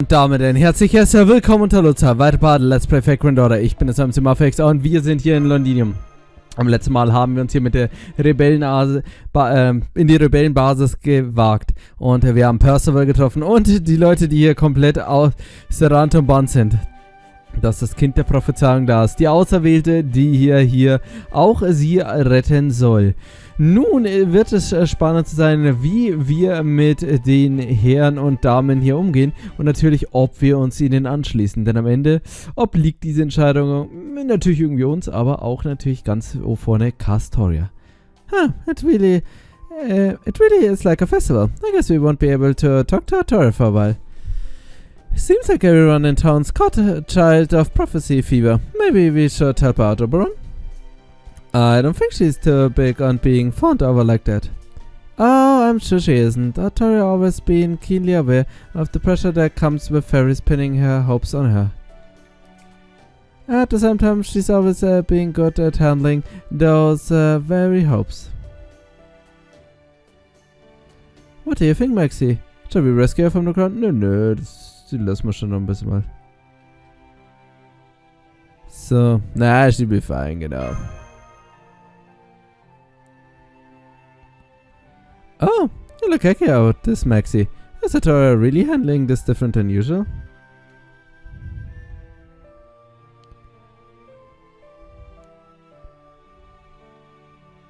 Und damit ein herzliches Willkommen und hallo zur weiteren Part Let's Play Vagrant Order. Ich bin das MC Mafex und wir sind hier in Londinium. Am letzten Mal haben wir uns hier mit der in die Rebellenbasis gewagt. Und wir haben Percival getroffen und die Leute, die hier komplett aus Rand und Band sind. Das ist das Kind der Prophezeiung, da ist die Auserwählte, die hier auch sie retten soll. Nun wird es spannend sein, wie wir mit den Herren und Damen hier umgehen und natürlich, ob wir uns ihnen anschließen. Denn am Ende obliegt diese Entscheidung natürlich irgendwie uns, aber auch natürlich ganz vorne Castoria. It really is like a festival. I guess we won't be able to talk to Artoria for a while. Seems like everyone in town's caught a child of prophecy fever. Maybe we should help out, Oberon? I don't think she's too big on being fawned over like that. Oh, I'm sure she isn't. Artoria always been keenly aware of the pressure that comes with fairies pinning her hopes on her. At the same time, she's always been good at handling those very hopes. What do you think, Maxie? Shall we rescue her from the ground? Nö, die lassen wir schon noch ein bisschen mal. So, she'll be fine, genau. Oh, you look hacky out, this Maxie. Is Artoria really handling this different than usual?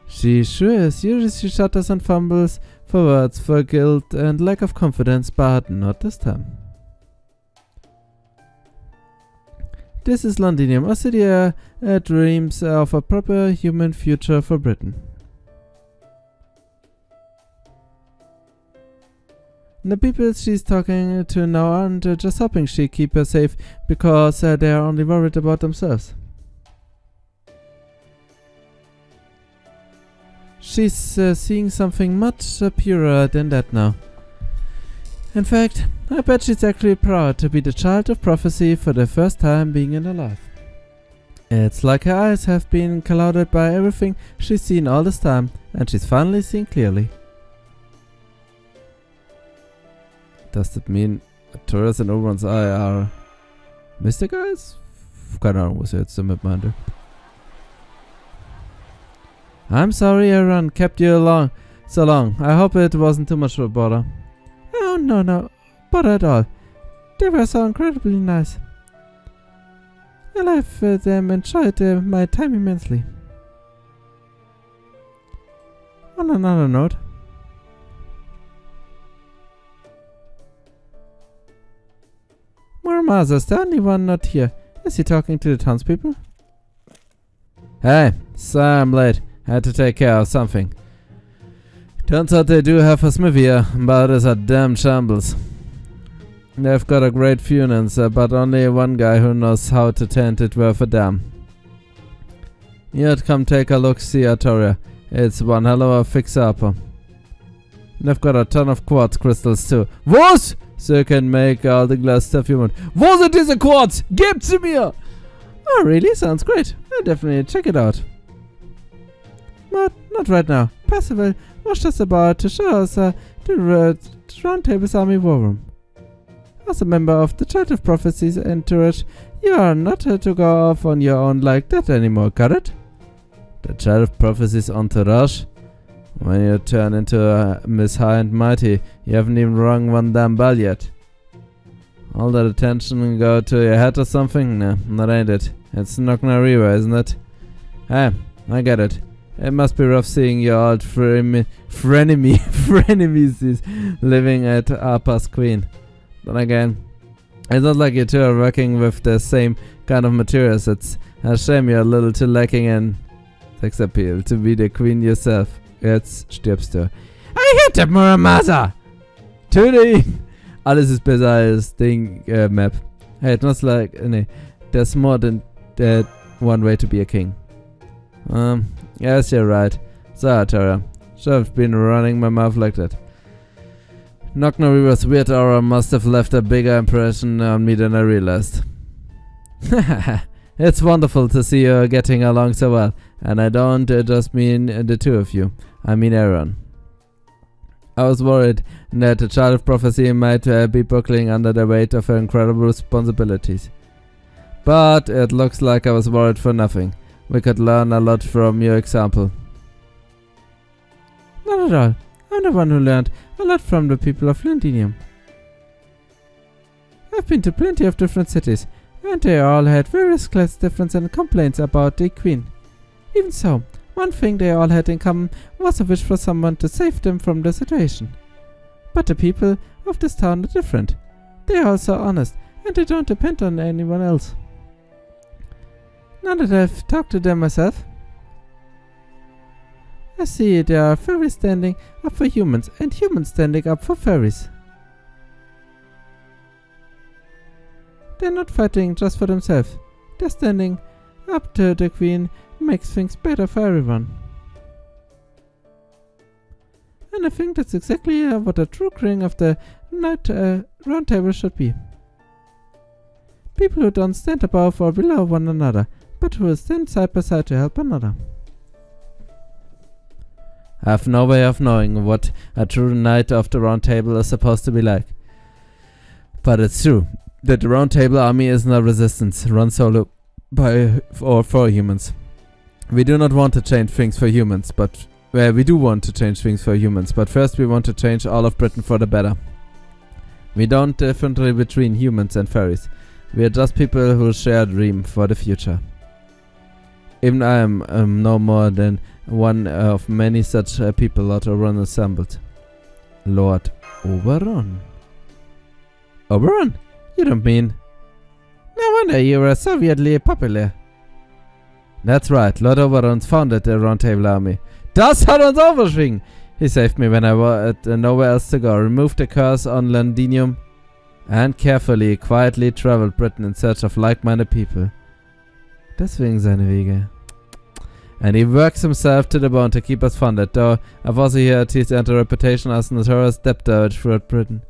She sure is. Usually she shudders and fumbles for words, for guilt and lack of confidence, but not this time. This is Londinium, a city dreams of a proper human future for Britain. The people she's talking to now aren't just hoping she keep her safe because they are only worried about themselves. She's seeing something much purer than that now. In fact, I bet she's actually proud to be the child of prophecy for the first time being in her life. It's like her eyes have been clouded by everything she's seen all this time, and she's finally seeing clearly. Does that mean Artoria's and Oberon's eye are Mystic Eyes? Keine Ahnung, was er jetzt damit meinte. I'm sorry Aaron kept you so long. I hope it wasn't too much of a bother. Oh, no bother at all. They were so incredibly nice. I've enjoyed my time immensely. On another note, Muramasa's the only one not here. Is he talking to the townspeople? Hey, sorry I'm late. Had to take care of something. Turns out they do have a smith here, but it's a damn shambles. They've got a great funance, but only one guy who knows how to tend it worth a damn. You'd come take a look, see Artoria. It's one hell of a fix-upper. They've got a ton of quartz crystals too. Was? So you can make all the glass stuff you want. Wo sind diese Quartz? Gebt sie mir! Oh really? Sounds great. I'll definitely check it out. But not right now. Percival was just about to show us the Round Table's Army War Room. As a member of the Child of Prophecy's entourage, you are not to go off on your own like that anymore, got it? The Child of Prophecy's entourage? When you turn into Miss High and Mighty, you haven't even rung one damn bell yet. All that attention go to your head or something? Nah, that ain't it. It's Knocknariwa, isn't it? Hey, I get it. It must be rough seeing your old frenemies living at Appa's Queen. Then again, it's not like you two are working with the same kind of materials. It's a shame you're a little too lacking in sex appeal to be the queen yourself. Jetzt stirbst du. I hate that Muramasa! Töte ihn! Alles ist besser als Ding, Map. Hey, it's not like, there's more than that one way to be a king. Yes, you're right. So, Artoria, should have been running my mouth like that. Knocknariwa's weird aura must have left a bigger impression on me than I realized. It's wonderful to see you getting along so well, and I don't just mean the two of you. I mean Aaron. I was worried that the child of prophecy might be buckling under the weight of her incredible responsibilities. But it looks like I was worried for nothing. We could learn a lot from your example. Not at all. I'm the one who learned a lot from the people of Londinium. I've been to plenty of different cities, and they all had various class differences and complaints about the Queen. Even so, one thing they all had in common was a wish for someone to save them from the situation. But the people of this town are different. They are also honest, and they don't depend on anyone else. Now that I've talked to them myself, I see they are fairies standing up for humans and humans standing up for fairies. They're not fighting just for themselves. They're standing up to the Queen, makes things better for everyone. And I think that's exactly what a true king of the Night Round Table should be. People who don't stand above or below one another, but who will stand side by side to help another. I have no way of knowing what a true Knight of the Round Table is supposed to be like. But it's true that the Round Table army is not resistance, run solo by or for humans. We do not want to change things for humans, but we do want to change things for humans, but first we want to change all of Britain for the better. We don't differentiate between humans and fairies. We are just people who share a dream for the future. Even I am no more than one of many such people Lord Oberon assembled. Lord Oberon? Oberon? You don't mean... No wonder you were so weirdly popular. That's right, Lord Oberon founded the Round Table Army. Das hat uns overschwingen! He saved me when I was at nowhere else to go, removed the curse on Londinium, and carefully, quietly traveled Britain in search of like-minded people. Deswegen seine Wege. And he works himself to the bone to keep us funded, though I've also heard he's earned a reputation as notorious debtor throughout Britain.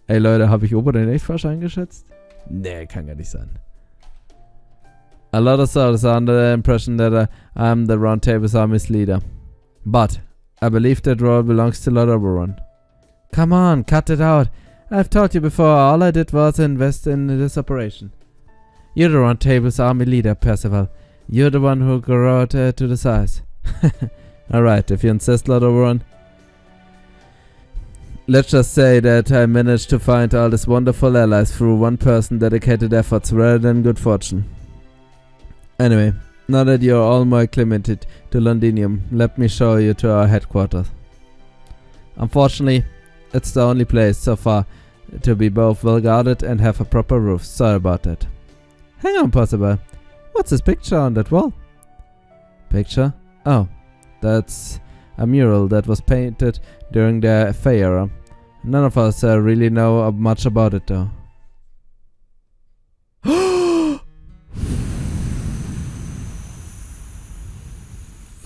Ey Leute, habe ich Oberon echt falsch eingeschätzt? Nee, kann gar nicht sein. A lot of souls are under the impression that I'm the Round Table's army's leader. But I believe that role belongs to Lord Oberon. Come on, cut it out. I've told you before, all I did was invest in this operation. You're the Round Table's army leader, Percival. You're the one who grew out to the size. Alright, if you insist, Lord Oberon. Let's just say that I managed to find all these wonderful allies through one person's dedicated efforts rather than good fortune. Anyway, now that you're all more acclimated to Londinium, let me show you to our headquarters. Unfortunately, it's the only place so far to be both well guarded and have a proper roof. Sorry about that. Hang on, Percival. What's this picture on that wall? Picture? Oh, that's a mural that was painted during the Fey era. None of us really know much about it though.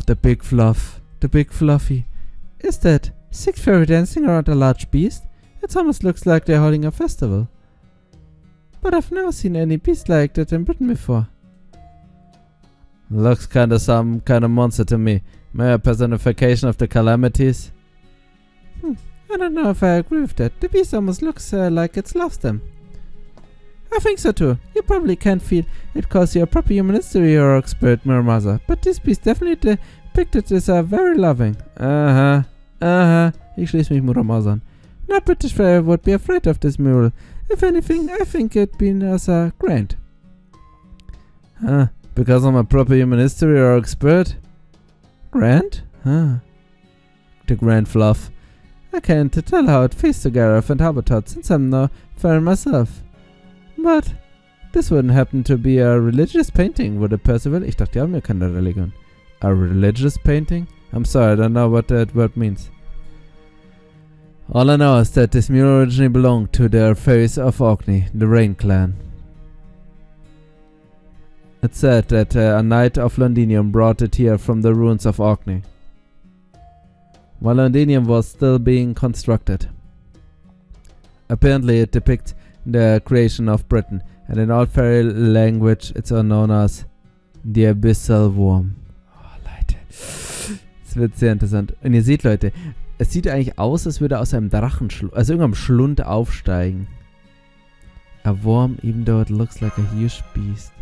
The big fluff. The big fluffy. Is that 6 fairy dancing around a large beast? It almost looks like they're holding a festival. But I've never seen any beast like that in Britain before. Looks kinda some kind of monster to me. Maybe a personification of the calamities? I don't know if I agree with that. The beast almost looks like it's lost them. I think so too. You probably can't feel it because you're a proper human history or expert, Muramasa. But this beast definitely depicted as very loving. Ich schließe mich Muramasa an. Not British fair would be afraid of this mural. If anything, I think it'd be as a grand. Because I'm a proper human history or expert? Grand? The grand fluff. I can't tell how it faced to Gareth and Habitat since I'm no fair myself. But this wouldn't happen to be a religious painting, would it, Percival? Ich dachte, die haben ja keine Religion. A religious painting? I'm sorry, I don't know what that word means. All I know is that this mural originally belonged to the fairies of Orkney, the Rain Clan. It's said that a knight of Londinium brought it here from the ruins of Orkney, while Londinium was still being constructed. Apparently it depicts the creation of Britain, and in old fairy language it's known as the Abyssal Worm. Oh, Leute. Das wird sehr interessant. Und ihr seht, Leute, Es sieht eigentlich aus, als würde er aus einem also irgendeinem Schlund aufsteigen. A worm, even though it looks like a huge beast.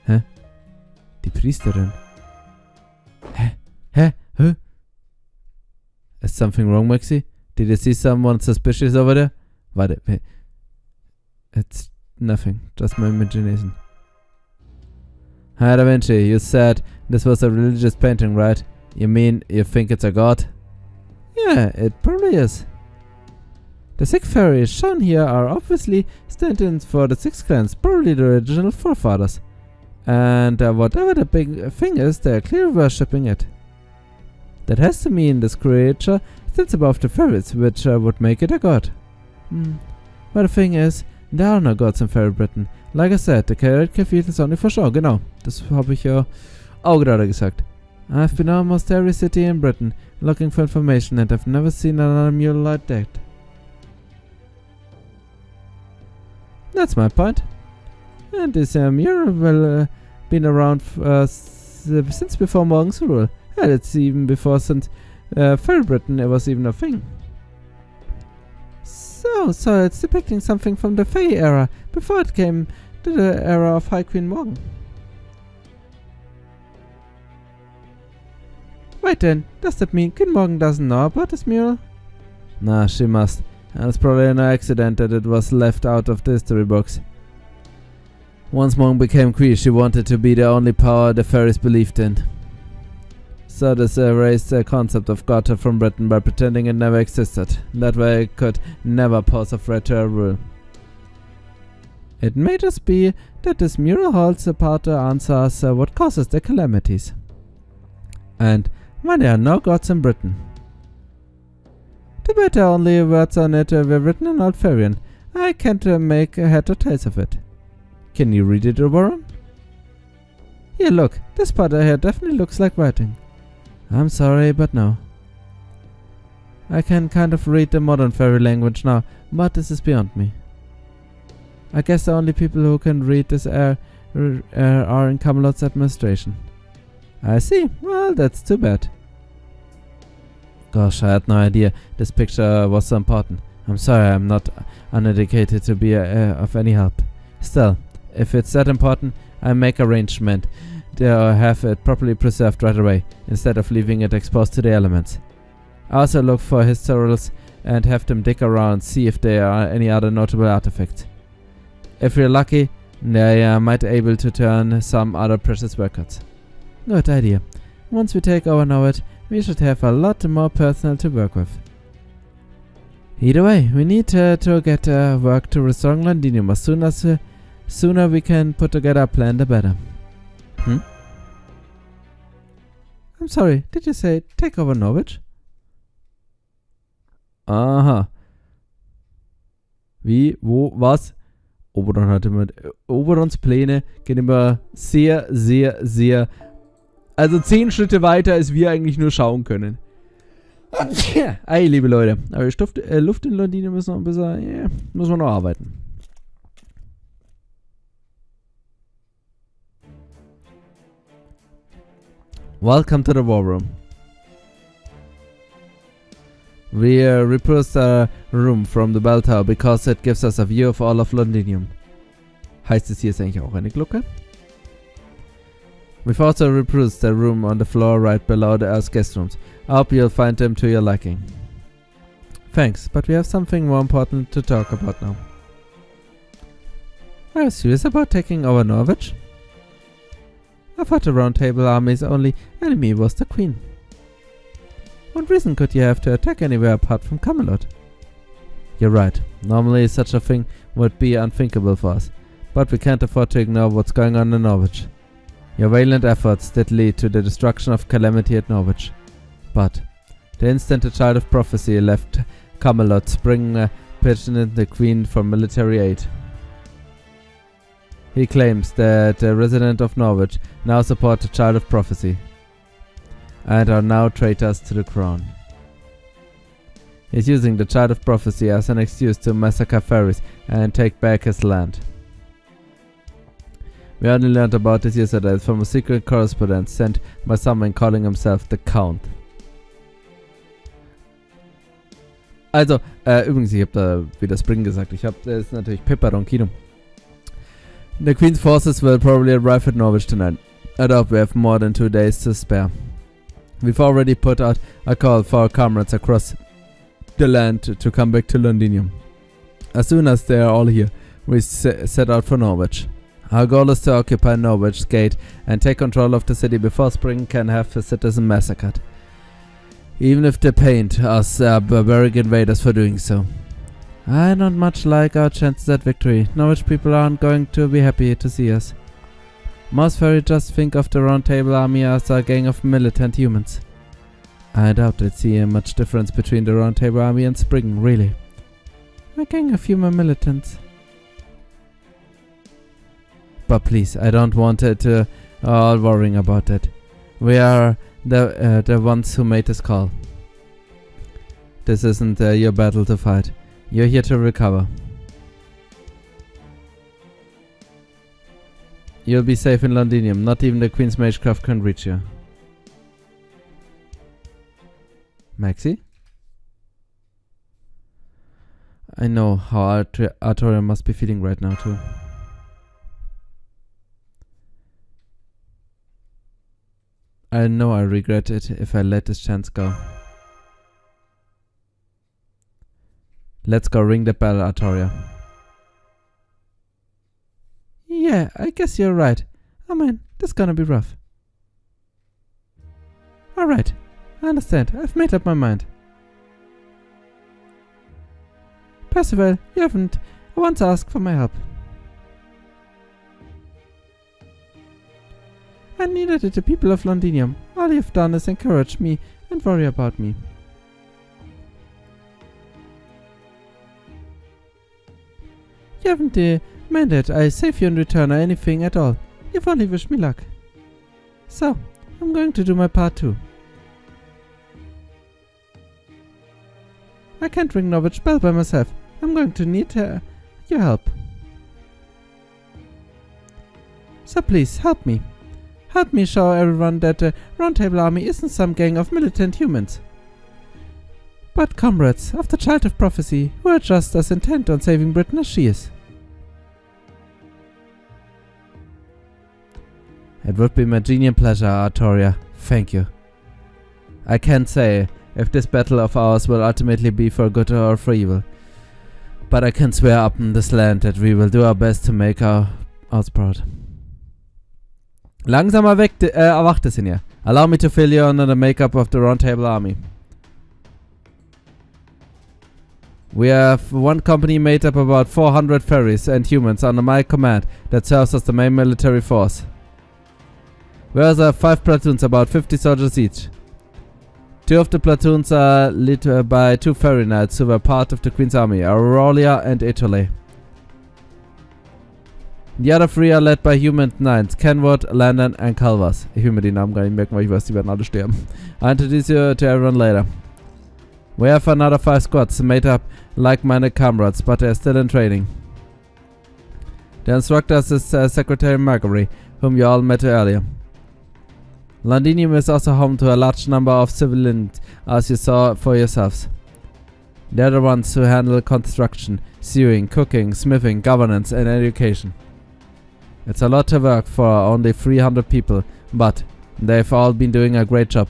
Hä? Die Priesterin. Hä? Is something wrong, Maxi? Did you see someone suspicious over there? Warte. It's nothing. Just my imagination. Hi, Da Vinci. You said this was a religious painting, right? You mean you think it's a god? Yeah, it probably is. The 6 fairies shown here are obviously stand-ins for the 6 clans, probably the original forefathers. And whatever the big thing is, they are clearly worshipping it. That has to mean this creature sits above the fairies, which would make it a god. But the thing is, there are no gods in Fairy Britain. Like I said, the Carrot Cathedral is only for show. Genau, das habe ich ja auch gerade gesagt. I've been almost every city in Britain looking for information and I've never seen another mural like that. That's my point. And this mural will been around since before Morgan's rule. And it's even before since Fairy Britain it was even a thing. So it's depicting something from the Fae era, before it came to the era of High Queen Morgan. Wait then, does that mean Queen Morgan doesn't know about this mural? Nah, she must. And it's probably no accident that it was left out of the history books. Once Morgan became queen, she wanted to be the only power the fairies believed in. So this erased the concept of God from Britain by pretending it never existed. That way it could never pose a threat to her rule. It may just be that this mural holds a part to answer us what causes the calamities. And why there are no gods in Britain. The better only words on it were written in Old Farian. I can't make head or tails of it. Can you read it, Warren? Here, look. This part here definitely looks like writing. I'm sorry, but no. I can kind of read the modern fairy language now, but this is beyond me. I guess the only people who can read this are in Camelot's administration. I see. Well, that's too bad. Gosh, I had no idea this picture was so important. I'm sorry, I'm not uneducated to be of any help. Still, if it's that important, I make arrangement to have it properly preserved right away, instead of leaving it exposed to the elements. I also look for historians and have them dig around, see if there are any other notable artifacts. If we're lucky, they might be able to turn some other precious records. Good idea. Once we take over knowledge, we should have a lot more personnel to work with. Either way, we need to get work to restoring Londinium. As sooner we can put together a plan, the better. I'm sorry, did you say take over Norwich? Aha. Wie, wo, was? Oberon hatte mit Oberons Pläne gehen immer sehr, sehr, sehr. Also 10 Schritte weiter, als wir eigentlich nur schauen können. Ey, liebe Leute. Aber Luft in Londinium ist noch ein bisschen. Muss man noch arbeiten. Welcome to the War Room. We repurposed the room from the bell tower because it gives us a view of all of Londinium. Heißt es hier ist eigentlich auch eine Glocke? We've also repurposed the room on the floor right below the Earth's guest rooms. I hope you'll find them to your liking. Thanks, but we have something more important to talk about now. Are you serious about taking over Norwich? I thought the Round Table Army's only enemy was the Queen. What reason could you have to attack anywhere apart from Camelot? You're right. Normally such a thing would be unthinkable for us, but we can't afford to ignore what's going on in Norwich. Your valiant efforts did lead to the destruction of Calamity at Norwich. But the instant the Child of Prophecy left Camelot, Spring petitioned the Queen for military aid. He claims that the residents of Norwich now support the Child of Prophecy and are now traitors to the crown. He's using the Child of Prophecy as an excuse to massacre fairies and take back his land. We only learned about this yesterday from a secret correspondence sent by someone calling himself the Count. Also, übrigens, ich hab da wieder Spring gesagt. Das ist natürlich Pepperonkino. The Queen's forces will probably arrive at Norwich tonight. I doubt we have more than 2 days to spare. We've already put out a call for our comrades across the land to come back to Londinium. As soon as they are all here, we set out for Norwich. Our goal is to occupy Norwich Gate and take control of the city before Spring can have the citizen massacred. Even if they paint us barbaric invaders for doing so. I don't much like our chances at victory. Norwich people aren't going to be happy to see us. Most very just think of the Round Table Army as a gang of militant humans. I doubt they'd see much difference between the Round Table Army and Spring, really. A gang of human militants. But please, I don't want it to all worrying about that. We are the ones who made this call. This isn't your battle to fight. You're here to recover. You'll be safe in Londinium. Not even the Queen's Magecraft can reach you. Maxi? I know how Artoria must be feeling right now too. I know I regret it if I let this chance go. Let's go ring the bell, Artoria. Yeah, I guess you're right. Oh man, this is gonna be rough. Alright, I understand. I've made up my mind. Percival, you haven't once asked for my help. And neither did the people of Londinium. All you've done is encourage me and worry about me. You haven't demanded I save you in return or anything at all. You've only wished me luck. So, I'm going to do my part too. I can't ring Norwich Bell by myself. I'm going to need your help. So please, help me. Help me show everyone that the Round Table Army isn't some gang of militant humans, but comrades of the Child of Prophecy who are just as intent on saving Britain as she is. It would be my genuine pleasure, Artoria. Thank you. I can't say if this battle of ours will ultimately be for good or for evil, but I can swear up in this land that we will do our best to make ours proud. Langsam erwacht es in ihr. Allow me to fill you under the makeup of the Round Table Army. We have one company made up about 400 fairies and humans under my command that serves as the main military force. We also have 5 platoons, about 50 soldiers each. 2 of the platoons are led by 2 fairy knights who were part of the Queen's army, Aurelia and Etoile. Die other 3 are led by human knights, Kenwood, Landon and Calvas. Ich will mir die Namen gar nicht merken, weil ich weiß, die werden alle sterben. I'll introduce you to everyone later. We have another 5 squads made up like-minded comrades, but they're still in training. The instructor is Secretary Margery, whom you all met earlier. Londinium is also home to a large number of civilians, as you saw for yourselves. They're the ones who handle construction, sewing, cooking, smithing, governance and education. It's a lot of work for only 300 people, but they've all been doing a great job.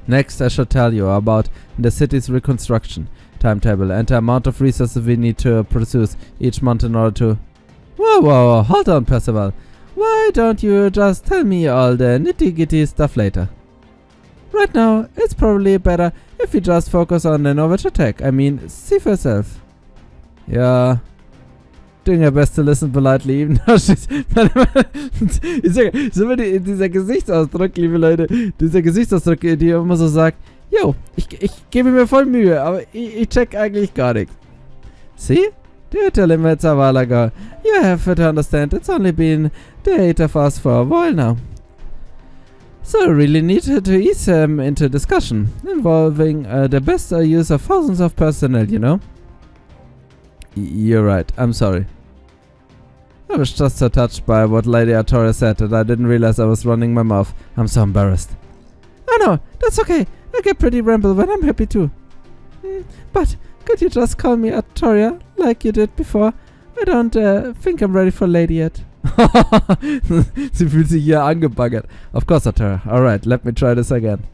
Next, I shall tell you about the city's reconstruction timetable and the amount of resources we need to produce each month in order to... Whoa, hold on, Percival. Why don't you just tell me all the nitty-gritty stuff later? Right now, it's probably better if we just focus on the Norwich attack. I mean, see for yourself. Yeah... Doing her best to listen politely, even though she's... dieser Gesichtsausdruck, liebe Leute, dieser Gesichtsausdruck, die immer so sagt, yo, ich gebe mir voll Mühe, aber ich check eigentlich gar nichts. See? Dear Telemets a while ago, you have to understand, it's only been the 8 of us for a while now. So I really need to ease into discussion, involving the best use of thousands of personnel, you know? You're right, I'm sorry. I was just so touched by what Lady Artoria said that I didn't realize I was running my mouth. I'm so embarrassed. Oh no, that's okay. I get pretty ramble when I'm happy too. But could you just call me Artoria, like you did before? I don't think I'm ready for a lady yet. Sie fühlt sich hier angebaggert. Of course, Artoria. Alright, let me try this again.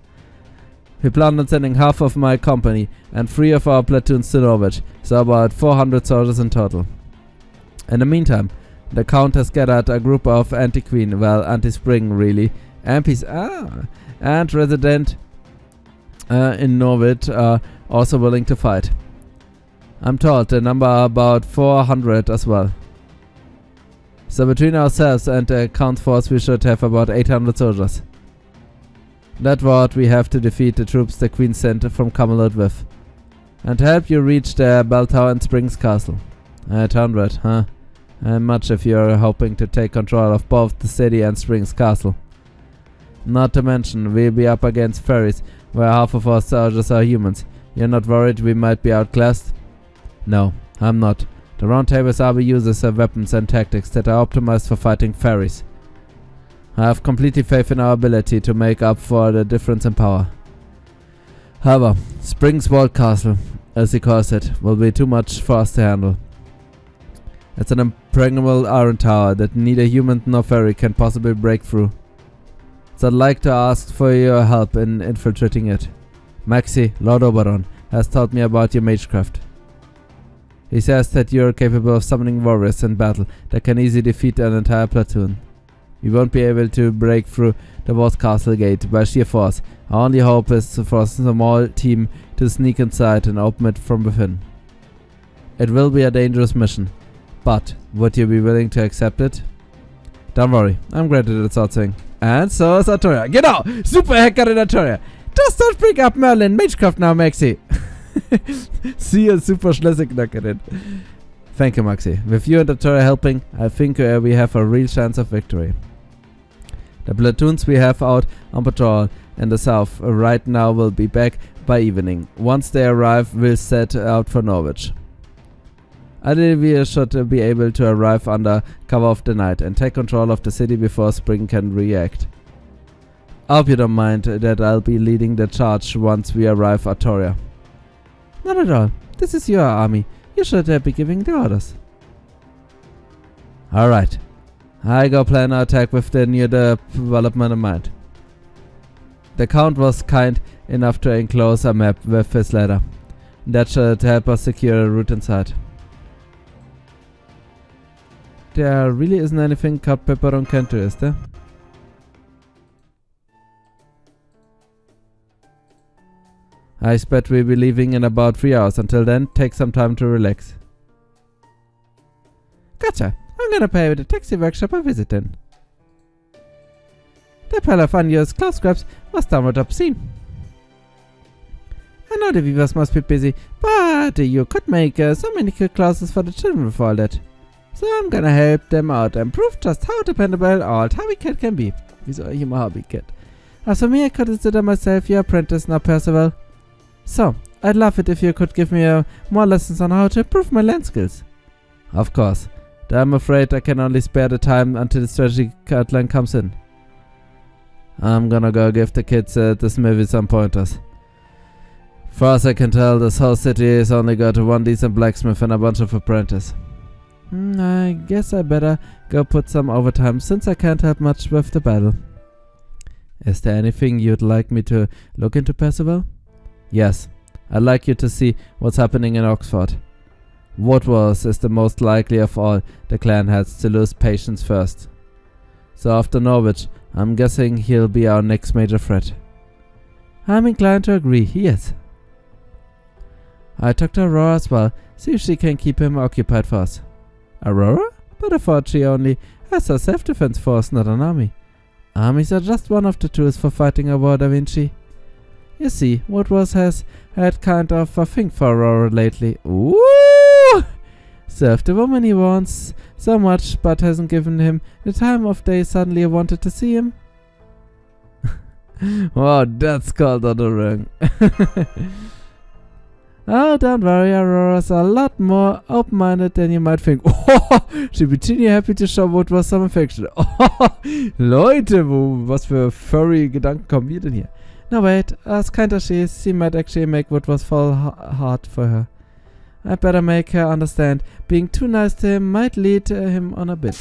We plan on sending half of my company and 3 of our platoons to Norwich, so about 400 soldiers in total. In the meantime, the Count has gathered a group of anti-Queen, well, anti-Spring really, MPs, and resident in Norwich are also willing to fight. I'm told the number are about 400 as well. So between ourselves and the Count force we should have about 800 soldiers. That's what we have to defeat the troops the Queen sent from Camelot with. And help you reach the bell tower and Springs Castle. 800, huh? And much if you're hoping to take control of both the city and Springs Castle. Not to mention, we'll be up against ferries, where half of our soldiers are humans. You're not worried we might be outclassed? No, I'm not. The Round Table's army uses weapons and tactics that are optimized for fighting ferries. I have completely faith in our ability to make up for the difference in power. However, Springs Walled Castle, as he calls it, will be too much for us to handle. It's an impregnable iron tower that neither human nor ferry can possibly break through. So I'd like to ask for your help in infiltrating it. Maxi, Lord Oberon, has told me about your magecraft. He says that you're capable of summoning warriors in battle that can easily defeat an entire platoon. We won't be able to break through the Walled Castle gate by sheer force. Our only hope is for a small team to sneak inside and open it from within. It will be a dangerous mission, but would you be willing to accept it? Don't worry, I'm great at that sort of thing. And so is Artoria. Genau! Super Hackerin Artoria! Just don't bring up Merlin Magecraft now, Maxi! Sie ist super Schleswig-Knackerin. Thank you, Maxi. With you and Artoria helping, I think we have a real chance of victory. The platoons we have out on patrol in the south right now will be back by evening. Once they arrive, we'll set out for Norwich. Ideally, we should be able to arrive under cover of the night and take control of the city before Spring can react. I hope you don't mind that I'll be leading the charge once we arrive at Artoria. Not at all. This is your army. You should be giving the orders. Alright. I go plan our attack with the new development in mind. The Count was kind enough to enclose a map with his letter. That should help us secure a route inside. There really isn't anything Count Pepperon can do, is there? I expect we'll be leaving in about 3 hours. Until then, take some time to relax. Gotcha. I'm gonna pay the taxi workshop a visit then. The pile of unused cloth scraps was somewhat obscene. I know the weavers must be busy, but you could make so many good clothes for the children with all that. So I'm gonna help them out and prove just how dependable old Hobbycat can be. Wieso eigentlich immer Hobbycat? As for me, I consider myself your apprentice now, Percival. So, I'd love it if you could give me more lessons on how to improve my land skills. Of course. I'm afraid I can only spare the time until the strategy outline comes in. I'm gonna go give the kids at the smithy some pointers. Far as I can tell, this whole city has only got one decent blacksmith and a bunch of apprentices. I guess I better go put some overtime since I can't help much with the battle. Is there anything you'd like me to look into, Percival? Yes, I'd like you to see what's happening in Oxford. Woodwalls is the most likely of all the clan heads to lose patience first. So after Norwich, I'm guessing he'll be our next major threat. I'm inclined to agree, yes. I talked to Aurora as well, see if she can keep him occupied for us. Aurora? But I thought she only has a self-defense force, not an army. Armies are just one of the tools for fighting a war, Da Vinci. You see, Woodwalls has had kind of a thing for Aurora lately. Ooh! Served the woman he wants so much, but hasn't given him the time of day suddenly wanted to see him. Wow, that's called on the ring. Oh, don't worry, Aurora's a lot more open-minded than you might think. Oh, she'd be genie happy to show Woodwalls some affection. Oh, Leute, was für furry Gedanken kommen wir denn hier? No wait, as kind as she is, she might actually make what was fall hard for her. I better make her understand. Being too nice to him might lead him on a bit.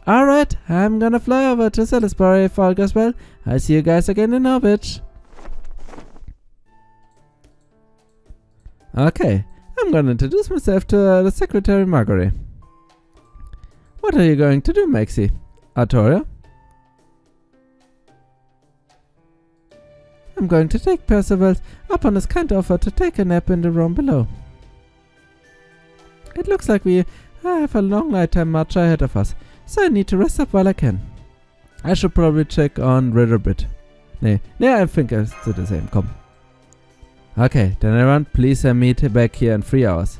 Alright, I'm gonna fly over to Salisbury if all goes well. I'll see you guys again in Norwich. Okay, I'm gonna introduce myself to the secretary Marjorie. What are you going to do, Maxie? Artoria? I'm going to take Percival up on his kind offer to take a nap in the room below. It looks like we have a long nighttime march ahead of us, so I need to rest up while I can. I should probably check on Ritter a bit. Nee, I think it's the same, komm. Okay, then everyone, please meet back here in 3 hours.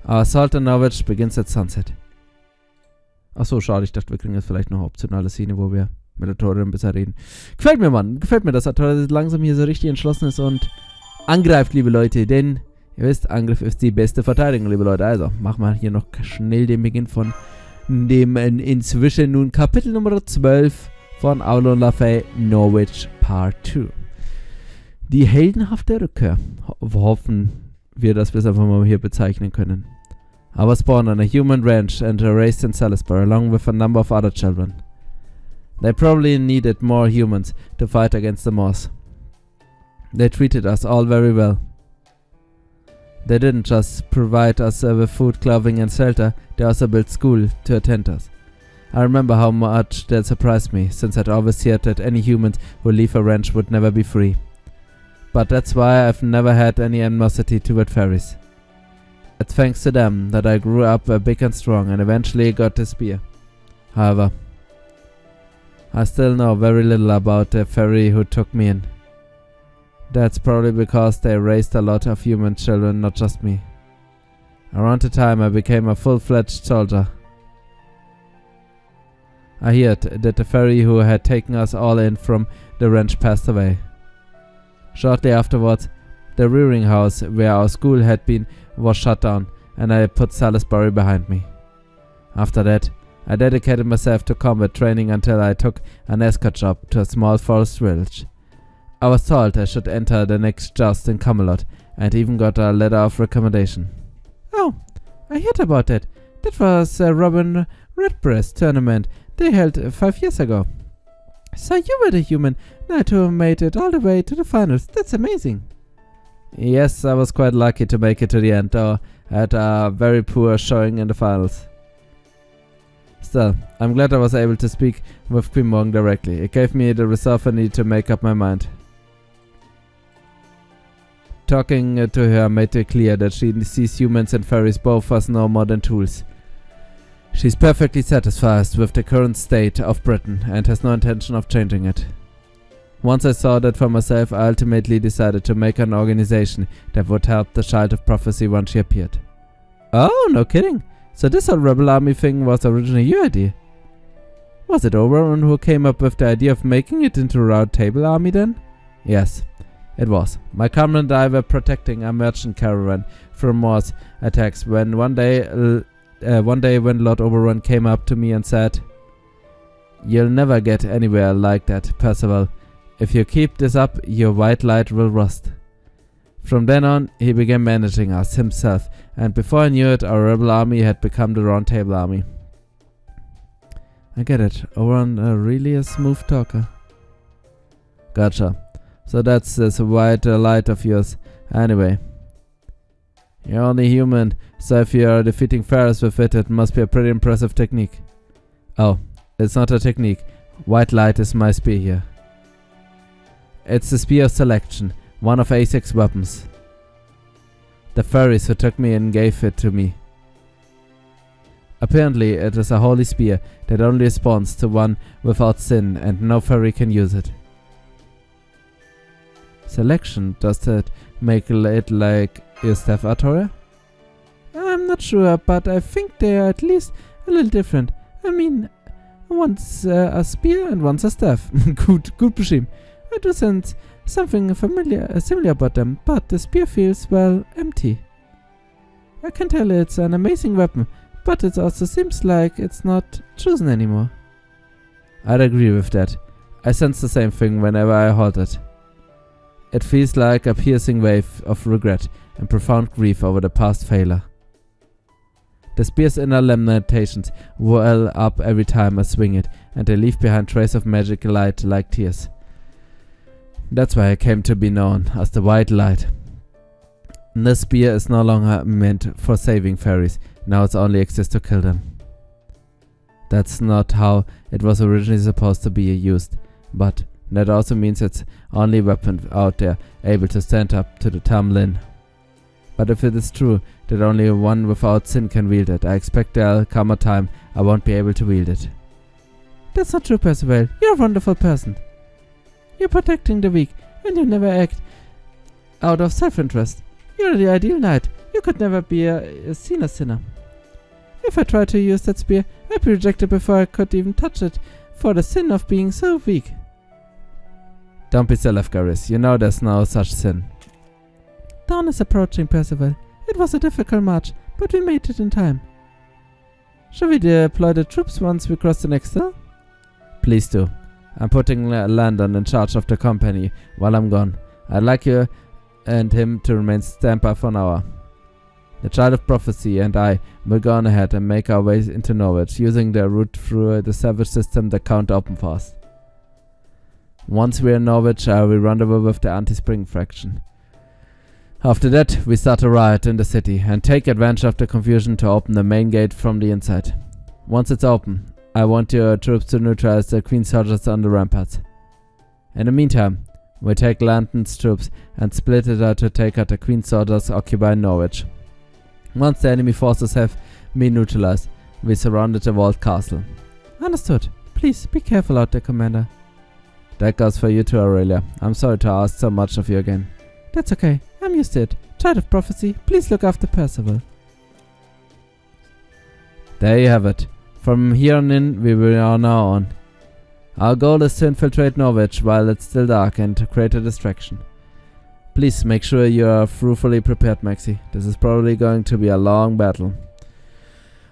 Our assault on Norwich begins at sunset. Achso, schade, ich dachte, wir kriegen jetzt vielleicht noch eine optionale Szene, wo wir mit Artoria ein bisschen reden. Gefällt mir, Mann. Gefällt mir, dass Artoria langsam hier so richtig entschlossen ist und angreift, liebe Leute. Denn, ihr wisst, Angriff ist die beste Verteidigung, liebe Leute. Also, machen wir hier noch schnell den Beginn von dem inzwischen nun Kapitel Nummer 12 von Aulon Lafay, Norwich Part 2. Die heldenhafte Rückkehr. Hoffen wir, dass wir es einfach mal hier bezeichnen können. I was born on a human ranch and raised in Salisbury along with a number of other children. They probably needed more humans to fight against the Moors. They treated us all very well. They didn't just provide us with food, clothing and shelter, they also built school to attend us. I remember how much that surprised me, since I'd always feared that any humans who leave a ranch would never be free. But that's why I've never had any animosity toward fairies. It's thanks to them that I grew up big and strong and eventually got the spear. However, I still know very little about the fairy who took me in. That's probably because they raised a lot of human children, not just me. Around the time I became a full-fledged soldier, I heard that the fairy who had taken us all in from the ranch passed away. Shortly afterwards, the rearing house where our school had been was shut down and I put Salisbury behind me. After that, I dedicated myself to combat training until I took an escort job to a small forest village. I was told I should enter the next joust in Camelot and even got a letter of recommendation. Oh, I heard about that. That was a Robin Redbreast tournament they held 5 years ago. So you were the human knight who made it all the way to the finals. That's amazing. Yes, I was quite lucky to make it to the end, though I had a very poor showing in the finals. Still, I'm glad I was able to speak with Queen Morgan directly. It gave me the resolve I needed to make up my mind. Talking to her made it clear that she sees humans and fairies both as no more than tools. She's perfectly satisfied with the current state of Britain and has no intention of changing it. Once I saw that for myself, I ultimately decided to make an organization that would help the Child of Prophecy once she appeared. Oh, no kidding. So this whole rebel army thing was originally your idea? Was it Oberon who came up with the idea of making it into a round table army then? Yes, it was. My comrade and I were protecting a merchant caravan from Moors attacks when one day when Lord Oberon came up to me and said, "You'll never get anywhere like that, Percival. If you keep this up, your white light will rust." From then on, he began managing us himself, and before I knew it, our rebel army had become the Round Table Army. I get it. Oberon really a smooth talker. Gotcha. So that's this white light of yours. Anyway. You're only human, so if you are defeating fairies with it, it must be a pretty impressive technique. Oh, it's not a technique. White light is my spear here. It's the Spear of Selection, one of Aesec's weapons. The fairies who took me in gave it to me. Apparently, it is a holy spear that only responds to one without sin, and no fairy can use it. Selection, does that make it like your staff, Artoria? I'm not sure, but I think they are at least a little different. I mean, one's a spear and one's a staff. Gut beschrieben. I do sense something similar about them, but the spear feels, well, empty. I can tell it's an amazing weapon, but it also seems like it's not chosen anymore. I'd agree with that. I sense the same thing whenever I halt it. It feels like a piercing wave of regret and profound grief over the past failure. The spear's inner lamentations well up every time I swing it, and they leave behind traces of magic light like tears. That's why I came to be known as the White Light. This spear is no longer meant for saving fairies, now it only exists to kill them. That's not how it was originally supposed to be used, but that also means it's only weapon out there able to stand up to the Tamlin. But if it is true that only one without sin can wield it, I expect there'll come a time I won't be able to wield it. That's not true, Percival. You're a wonderful person. You're protecting the weak, and you never act out of self-interest. You're the ideal knight. You could never be seen as sinner. If I tried to use that spear, I'd be rejected before I could even touch it, for the sin of being so weak. Don't be silly, Lefgaris. You know there's no such sin. Dawn is approaching, Percival. It was a difficult march, but we made it in time. Shall we deploy the troops once we cross the next hill? Please do. I'm putting Landon in charge of the company while I'm gone. I'd like you and him to remain standby for an hour. The Child of Prophecy and I will go on ahead and make our way into Norwich, using the route through the savage system the Count opened for us. Once we're in Norwich, I will rendezvous with the Anti-Spring faction. After that, we start a riot in the city and take advantage of the confusion to open the main gate from the inside. Once it's open, I want your troops to neutralize the Queen's soldiers on the ramparts. In the meantime, we take Landon's troops and split it out to take out the Queen's soldiers occupying Norwich. Once the enemy forces have been neutralized, we surrounded the walled castle. Understood. Please be careful out there, Commander. That goes for you too, Aurelia. I'm sorry to ask so much of you again. That's okay. I'm used to it. Child of Prophecy, please look after Percival. There you have it. From here on in, we are now on. Our goal is to infiltrate Norwich while it's still dark and to create a distraction. Please make sure you are fully prepared, Maxi. This is probably going to be a long battle.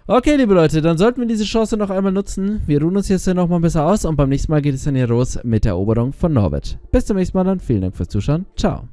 Okay, liebe Leute, dann sollten wir diese Chance noch einmal nutzen. Wir ruhen uns jetzt noch mal besser aus und beim nächsten Mal geht es dann hier los mit der Eroberung von Norwich. Bis zum nächsten Mal dann. Vielen Dank fürs Zuschauen. Ciao.